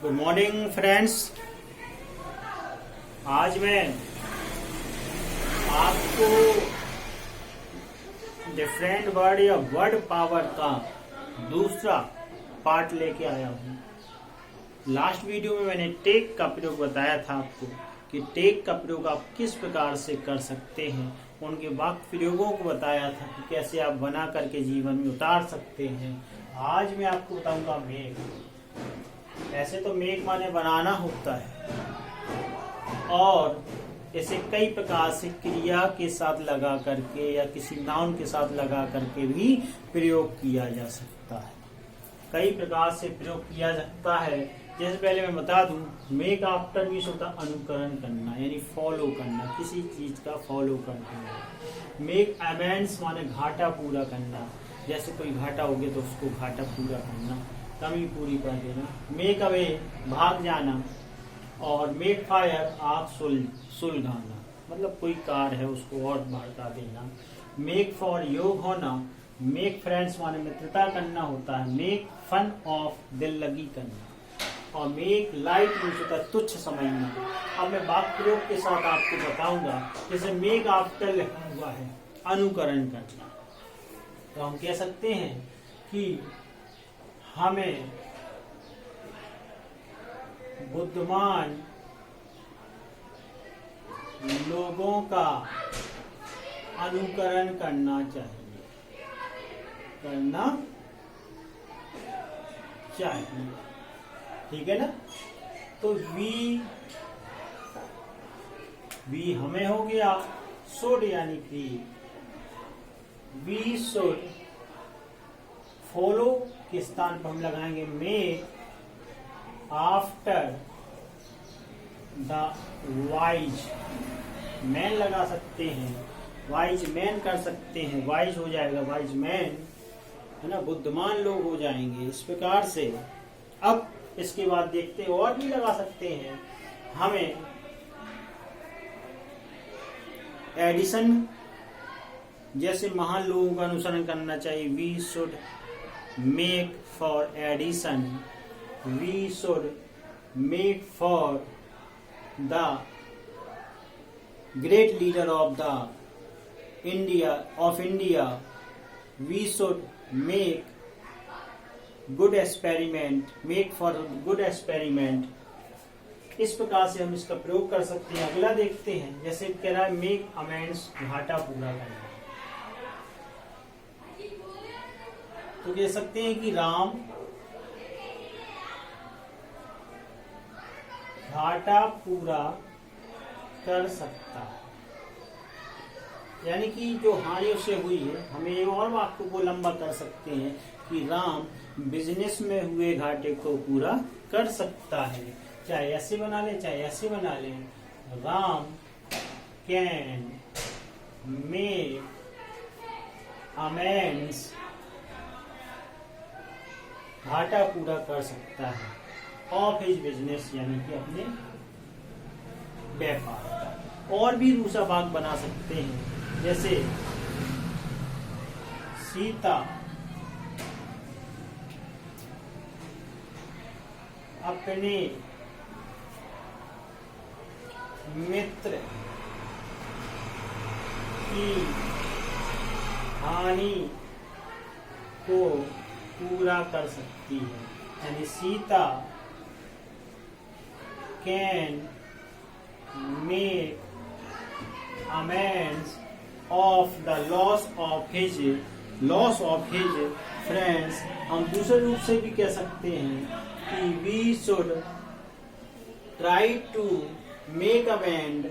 Good morning friends. आज मैं आपको डिफरेंट वर्ड या वर्ड पावर का दूसरा पार्ट लेके आया हूँ। लास्ट वीडियो में मैंने टेक का प्रयोग बताया था आपको कि टेक का प्रयोग आप किस प्रकार से कर सकते हैं। उनके वाक्य प्रयोगों को बताया था कि कैसे आप बना करके जीवन में उतार सकते हैं। आज मैं आपको बताऊंगा मेक। ऐसे तो मेक माने बनाना होता है और इसे कई प्रकार से क्रिया के साथ लगा करके या किसी नाउन के साथ लगा करके भी प्रयोग किया जा सकता है। कई प्रकार से प्रयोग किया जाता है। जैसे पहले मैं बता दूं, मेक आफ्टर मीन्स होता अनुकरण करना, यानी फॉलो करना, किसी चीज का फॉलो करना। मेक अमेंड्स माने घाटा पूरा करना, जैसे कोई घाटा हो गया तो उसको घाटा पूरा करना, कमी पूरी कर देना। मेक अवे भाग जाना, और मेक फायर आग सुलगाना, मतलब कोई कार है उसको और भड़का देना। मेक फॉर योग होना। मेक फ्रेंड्स माने मित्रता करना होता है। मेक फन ऑफ दिल लगी करना, और मेक लाइट यूज होता है तुच्छ समझना। अब मैं वाक्य प्रयोग के साथ आपको बताऊंगा। जैसे मेक आफ्टर लिखा हुआ है अनुकरण करना, तो हम कह सकते हैं कि हमें बुद्धिमान लोगों का अनुकरण करना चाहिए, ठीक है ना। तो वी हमें हो गया, शुड यानी कि वी शुड फॉलो के स्थान पर हम लगाएंगे make after the wise man लगा सकते हैं, वाइज मैन कर सकते हैं, वाइज हो जाएगा वाइज मैन, है ना, बुद्धिमान लोग हो जाएंगे इस प्रकार से। अब इसके बाद देखते हैं और भी लगा सकते हैं। हमें एडिशन जैसे महान लोगों का अनुसरण करना चाहिए। We should make for edition, we should make for the great leader of the India, we should make good experiment, make for good experiment. इस प्रकार से हम इसका प्रयोग कर सकते हैं। अगला देखते हैं, जैसे कह रहा है मेक अमेंड्स घाटा पूरा करना, तो कह सकते हैं कि राम घाटा पूरा कर सकता है, यानी कि जो हानि उससे हुई है। हमें एक और वाक्य को लंबा कर सकते हैं कि राम बिजनेस में हुए घाटे को पूरा कर सकता है। चाहे ऐसे बना ले चाहे ऐसे बना ले, राम कैन मेक अमेंड्स, घाटा पूरा कर सकता है, ऑफ हिज बिजनेस यानी कि अपने व्यापार का। और भी दूसरा भाग बना सकते हैं, जैसे सीता अपने मित्र की हानि को पूरा कर सकती है, यानी Sita can make amends of the loss of his friends. हम दूसरे रूप से भी कह सकते हैं कि we should try to make amend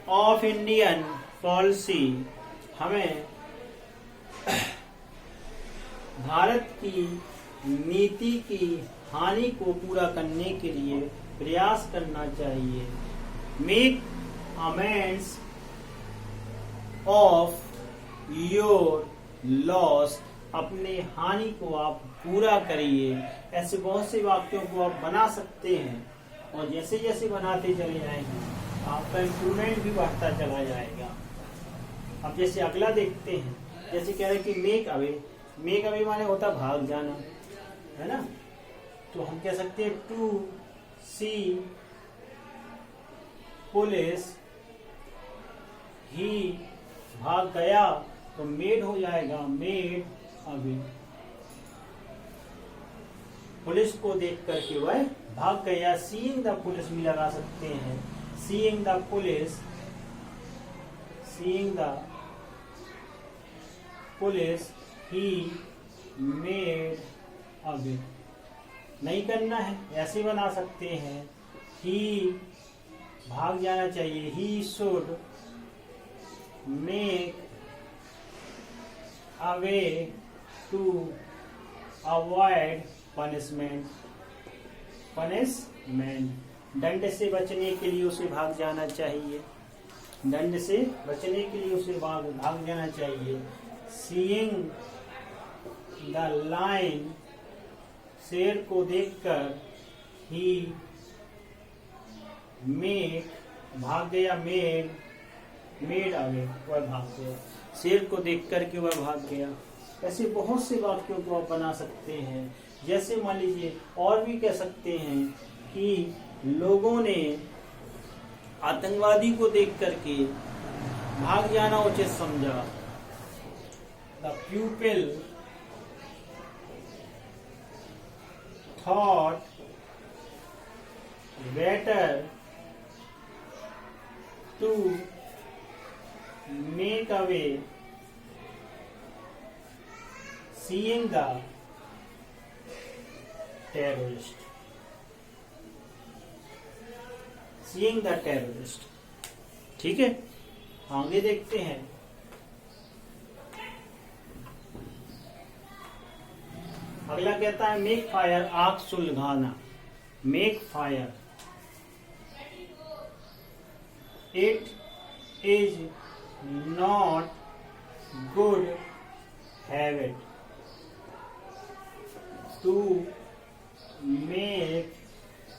of Indian policy, हमें भारत की नीति की हानि को पूरा करने के लिए प्रयास करना चाहिए। Make amends of your loss, अपने हानि को आप पूरा करिए। ऐसे बहुत से वाक्यों को आप बना सकते हैं, और जैसे जैसे बनाते चले जाएंगे आपका इम्प्रूवमेंट भी बढ़ता चला जाएगा। अब जैसे अगला देखते हैं, जैसे कह रहे हैं कि मेक अवे माने होता भाग जाना, है ना। तो हम कह सकते हैं टू सी पुलिस, ही भाग गया तो मेड हो जाएगा, मेड अवे। पुलिस को देख करके वह भाग गया। सीइंग द पुलिस भी लगा सकते हैं, seeing the police, seeing the police he made away. नहीं करना है, ऐसे बना सकते हैं, ही भाग जाना चाहिए, he should make away to avoid punishment, punishment. दंड से बचने के लिए उसे भाग जाना चाहिए, दंड से बचने के लिए उसे भाग जाना चाहिए। सीइंग द लाइन, शेर को देखकर, ही मेक, भाग गया, मेड अवे, वह भाग गया। शेर को देख करके वह भाग गया। ऐसे बहुत से वाक्यों को आप बना सकते हैं। जैसे मान लीजिए और भी कह सकते हैं कि लोगों ने आतंकवादी को देख करके भाग जाना उचित समझा। The people thought better to make away seeing the terrorist, seeing the terrorist. ठीक है, आगे देखते हैं। अगला कहता है मेक फायर, आग सुलगाना, make fire. It is not good habit to make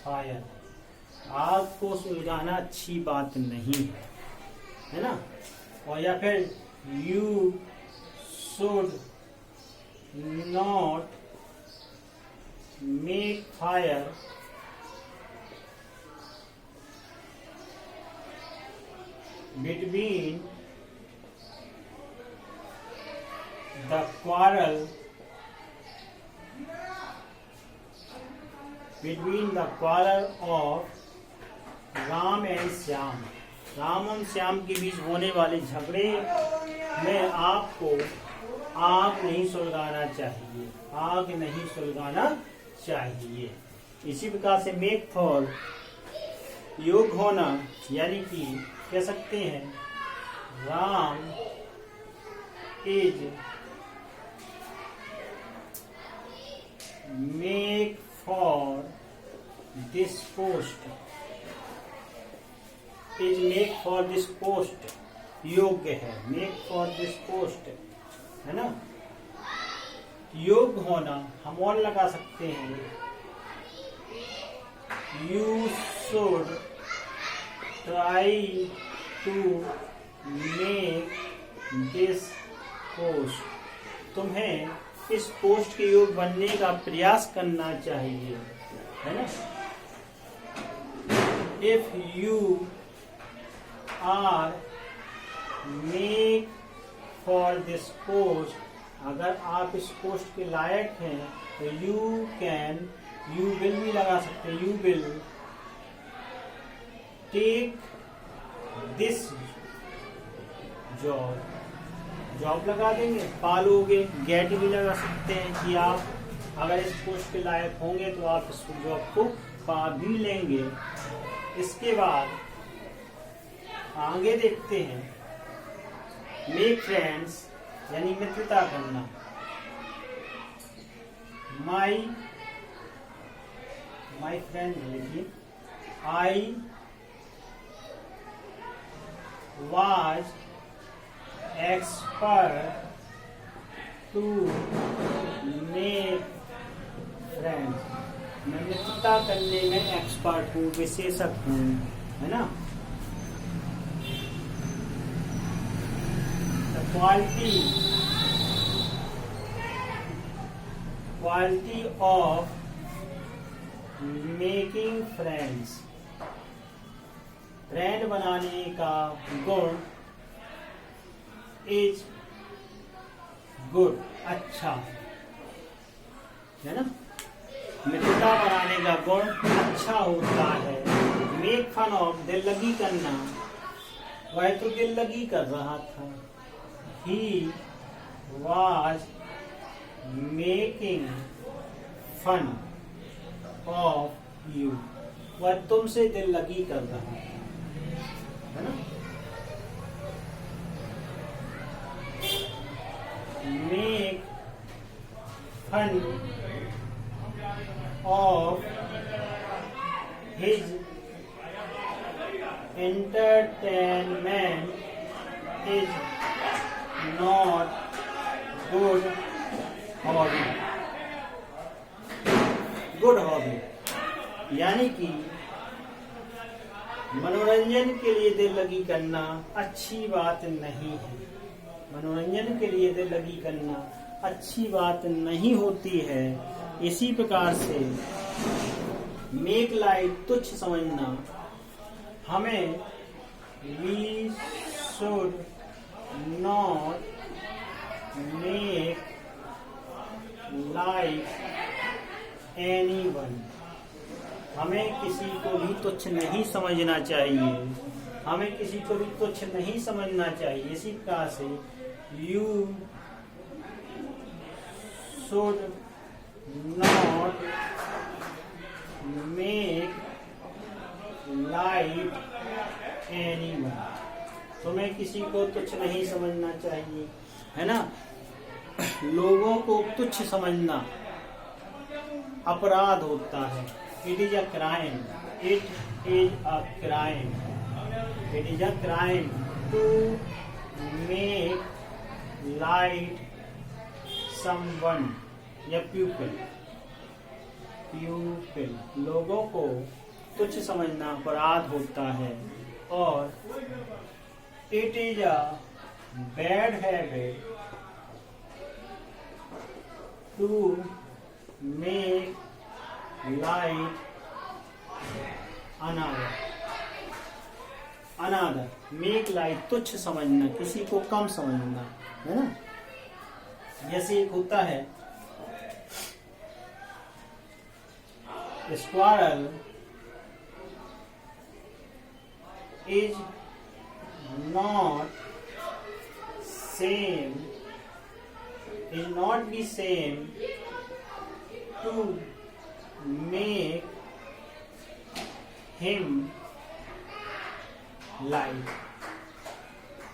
fire. आग को सुलगाना अच्छी बात नहीं है ना। और या फिर you should not make fire between the quarrel of Ram and Shyam, Ram और श्याम के बीच होने वाले झगड़े में आपको आग नहीं सुलगाना चाहिए, आग नहीं सुलगाना चाहिए। इसी प्रकार से मेक फॉर, योग होना, यानी कि कह सकते हैं Ram is make for this post, is make for this post योग्य है, मेक फॉर दिस पोस्ट है ना। योग्य होना हम और लगा सकते हैं, you should try to make this post, तुम्हें इस पोस्ट के योग बनने का प्रयास करना चाहिए, है ना। If you are make for this post, अगर आप इस पोस्ट के लायक हैं तो यू कैन, यू विल भी लगा सकते हैं, you will take this job, job लगा देंगे, पालोगे, गेट भी लगा सकते हैं कि आप अगर इस पोस्ट के लायक होंगे तो आप इस जॉब को पा भी लेंगे। इसके बाद आगे देखते हैं मेक फ्रेंड्स, यानी मित्रता करना। माई फ्रेंड लिखिए, आई was expert to make friends, मैं मित्रता करने में एक्सपर्ट हूँ, विशेषज्ञ हूँ, है ना। The quality of making friends, friend बनाने का गुण इज गुड, अच्छा है ना। मित्रता बनाने का गुण अच्छा होता है। मेक फन ऑफ, दिल लगी करना, वह तो दिल लगी कर रहा था। He was making fun of you, वह तुमसे दिल लगी कर रहा है ना। Make fun of his entertainment is not good hobby, good hobby यानी कि मनोरंजन के लिए दिल लगी करना अच्छी बात नहीं है। मनोरंजन के लिए दिल लगी करना अच्छी बात नहीं होती है। इसी प्रकार से मेक लाइट, तुच्छ समझना, हमें we should not make like anyone, हमें किसी को भी तुच्छ नहीं समझना चाहिए। हमें किसी को भी तुच्छ नहीं समझना चाहिए। इसी प्रकार से you should not make light anyone, तुम्हें किसी को तुच्छ नहीं समझना चाहिए, है ना। लोगों को तुच्छ समझना अपराध होता है। It is a crime, it is a crime, it is a crime to make light someone या पीपल, लोगों को तुच्छ समझना अपराध होता है। और it is a bad habit to make light अनादर, मेक लाइट तुच्छ समझना, किसी को कम समझना, है ना। जैसे एक होता है स्क्वारल is not the same to make him light,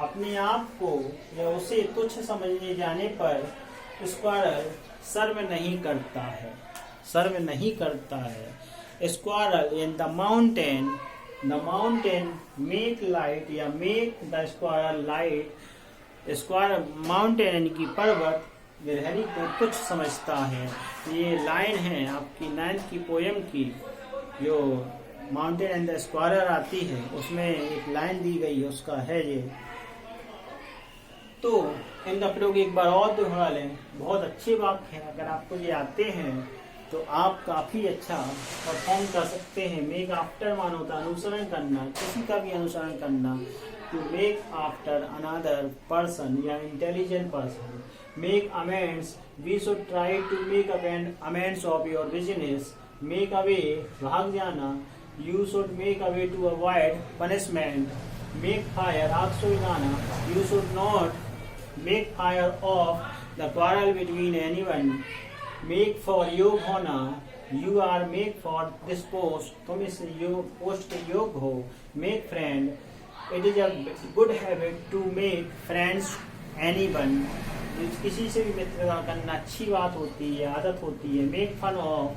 अपने आप को या उसे तुच्छ समझने जाने पर स्क्वारल शर्म नहीं करता है, शर्म नहीं करता है। Squirrel in the mountain make light या make the squirrel light, square mountain यानी कि पर्वत गिरहरी को तुच्छ समझता है। ये लाइन है आपकी 9th की पोयम की, जो माउंटेन एंड द स्क्वायर आती है, उसमें एक लाइन दी गई है, उसका है ये। तो इनका प्रयोग एक बार और दोहरा लें, बहुत अच्छे वाक्य हैं। अगर आपको ये आते हैं तो आप काफी अच्छा परफॉर्म कर सकते हैं। मेक आफ्टर मान होता है अनुसरण करना, किसी का भी अनुसरण करना। To make after another person या intelligent person. Make amends, we should try to make amends of your business. Make away, भाग जाना। You should make away to avoid punishment. Make fire, आग सुलगाना। You should not make fire of the quarrel between anyone. Make for योग होना, you are make for this post, तुम इस post के योग हो। Make friend, it is a good habit to make friends anyone, किसी से भी मित्रता करना अच्छी बात होती है, आदत होती है। Make fun of,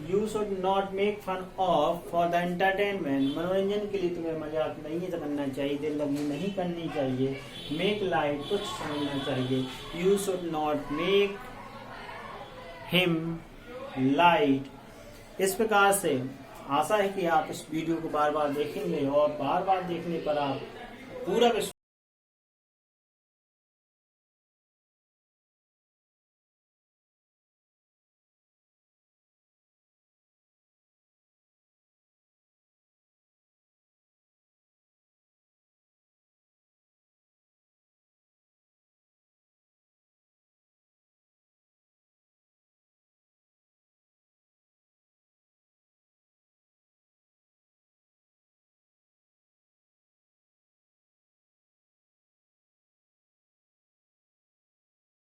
you should not make fun of for the entertainment, मनोरंजन के लिए तुम्हें मजाक नहीं करना चाहिए, दिल लगी नहीं करनी चाहिए। मेक लाइट, कुछ समझना चाहिए। You should not make him light. इस प्रकार से आशा है कि आप इस वीडियो को बार बार देखेंगे और बार बार देखने पर आप पूरा